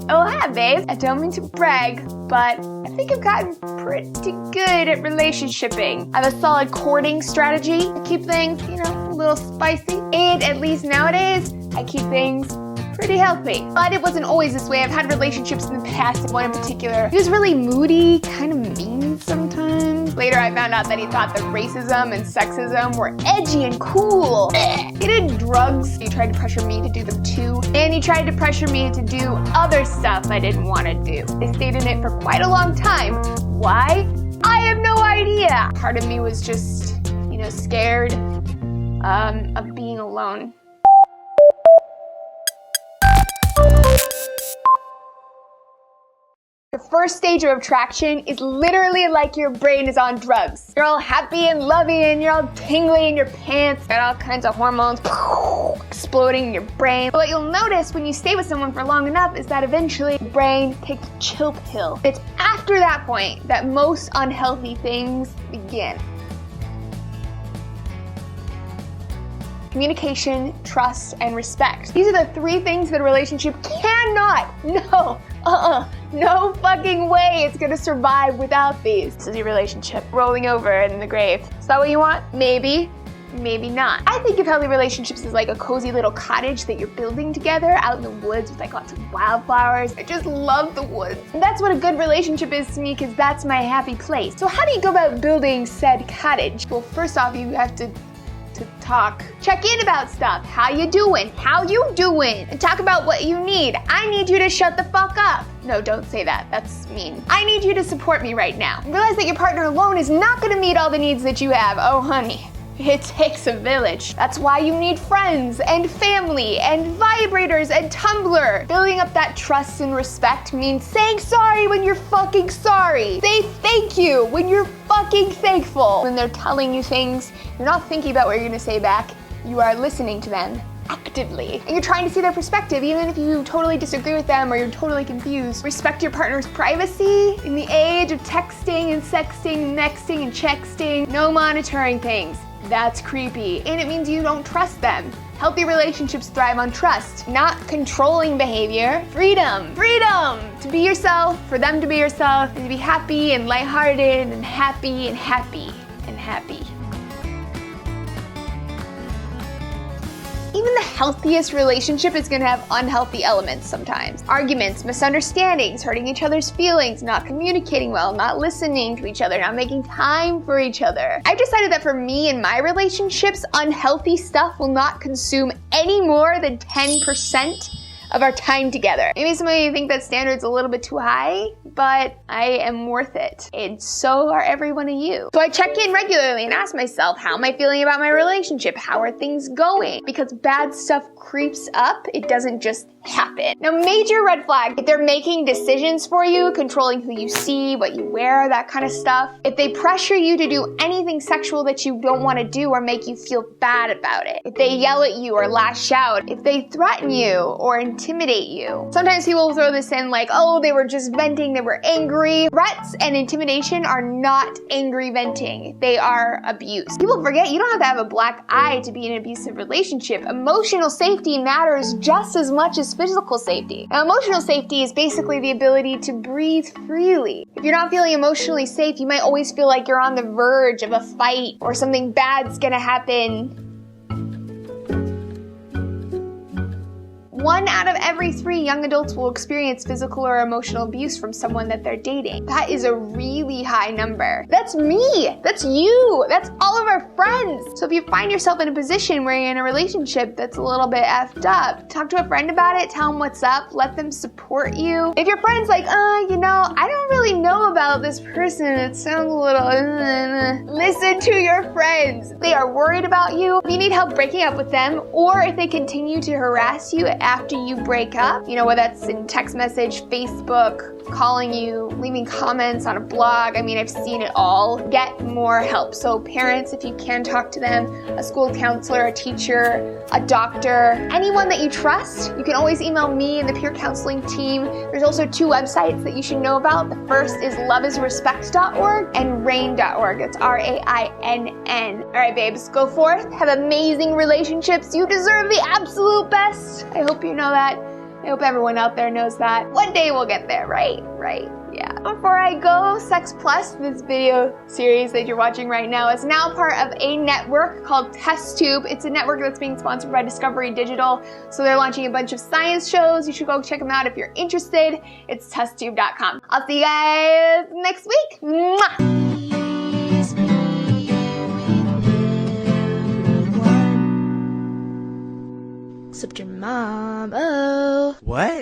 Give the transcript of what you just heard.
Oh, hi, babe. I don't mean to brag, but I think I've gotten pretty good at relationshiping. I have a solid courting strategy to keep things, a little spicy. And at least nowadays, I keep things pretty healthy. But it wasn't always this way. I've had relationships in the past, one in particular. He was really moody, kind of mean sometimes. Later, I found out that he thought that racism and sexism were edgy and cool. He did drugs. He tried to pressure me to do them too. And he tried to pressure me to do other stuff I didn't want to do. They stayed in it for quite a long time. Why? I have no idea. Part of me was just, scared of being alone. The first stage of attraction is literally like your brain is on drugs. You're all happy and lovey and you're all tingly in your pants. Got all kinds of hormones exploding in your brain. But what you'll notice when you stay with someone for long enough is that eventually your brain takes a chill pill. It's after that point that most unhealthy things begin. Communication, trust, and respect. These are the three things that a relationship cannot, no fucking way it's gonna survive without these. This is your relationship rolling over in the grave. Is that what you want? Maybe, maybe not. I think of healthy relationships as like a cozy little cottage that you're building together out in the woods with like lots of wildflowers. I just love the woods. And that's what a good relationship is to me, because that's my happy place. So how do you go about building said cottage? Well, first off, you have to talk. Check in about stuff. How you doing? And talk about what you need. I need you to shut the fuck up. No, don't say that. That's mean. I need you to support me right now. Realize that your partner alone is not gonna meet all the needs that you have. Oh, honey. It takes a village. That's why you need friends and family and vibrators and Tumblr. Building up that trust and respect means saying sorry when you're fucking sorry. Say thank you when you're fucking thankful. When they're telling you things, you're not thinking about what you're gonna say back. You are listening to them actively. And you're trying to see their perspective, even if you totally disagree with them or you're totally confused. Respect your partner's privacy. In the age of texting and sexting, nexting and chexting, no monitoring things. That's creepy, and it means you don't trust them. Healthy relationships thrive on trust, not controlling behavior. Freedom to be yourself, for them to be yourself, and to be happy and lighthearted and happy and happy and happy. Even the healthiest relationship is gonna have unhealthy elements sometimes. Arguments, misunderstandings, hurting each other's feelings, not communicating well, not listening to each other, not making time for each other. I've decided that for me in my relationships, unhealthy stuff will not consume any more than 10% of our time together. Maybe some of you think that standard's a little bit too high, but I am worth it. And so are every one of you. So I check in regularly and ask myself, how am I feeling about my relationship? How are things going? Because bad stuff creeps up, it doesn't just happen. Now, major red flag, if they're making decisions for you, controlling who you see, what you wear, that kind of stuff. If they pressure you to do anything sexual that you don't want to do or make you feel bad about it. If they yell at you or lash out. If they threaten you or intimidate you. Sometimes people will throw this in like, oh, they were just venting, they were angry. Threats and intimidation are not angry venting. They are abuse. People forget you don't have to have a black eye to be in an abusive relationship. Emotional safety matters just as much as physical safety. Now, emotional safety is basically the ability to breathe freely. If you're not feeling emotionally safe, you might always feel like you're on the verge of a fight or something bad's gonna happen. 1 out of every 3 young adults will experience physical or emotional abuse from someone that they're dating. That is a really high number. That's me. That's you. That's all of our friends. So if you find yourself in a position where you're in a relationship that's a little bit effed up, talk to a friend about it, tell them what's up, let them support you. If your friend's like, I don't really know about this person, it sounds a little, listen to your friends. They are worried about you. If you need help breaking up with them, or if they continue to harass you after you break up, whether that's in text message, Facebook, calling you, leaving comments on a blog. I mean, I've seen it all. Get more help. So parents, if you can, talk to them, a school counselor, a teacher, a doctor, anyone that you trust. You can always email me and the peer counseling team. There's also 2 websites that you should know about. The first is loveisrespect.org and rain.org. It's RAINN. All right, babes, go forth. Have amazing relationships. You deserve the absolute best. I hope you know that. I hope everyone out there knows that. One day we'll get there, right? Right, yeah. Before I go, Sex Plus, this video series that you're watching right now, is now part of a network called TestTube. It's a network that's being sponsored by Discovery Digital, so they're launching a bunch of science shows. You should go check them out if you're interested. It's testtube.com. I'll see you guys next week. Mwah! Except your mom. Oh. What?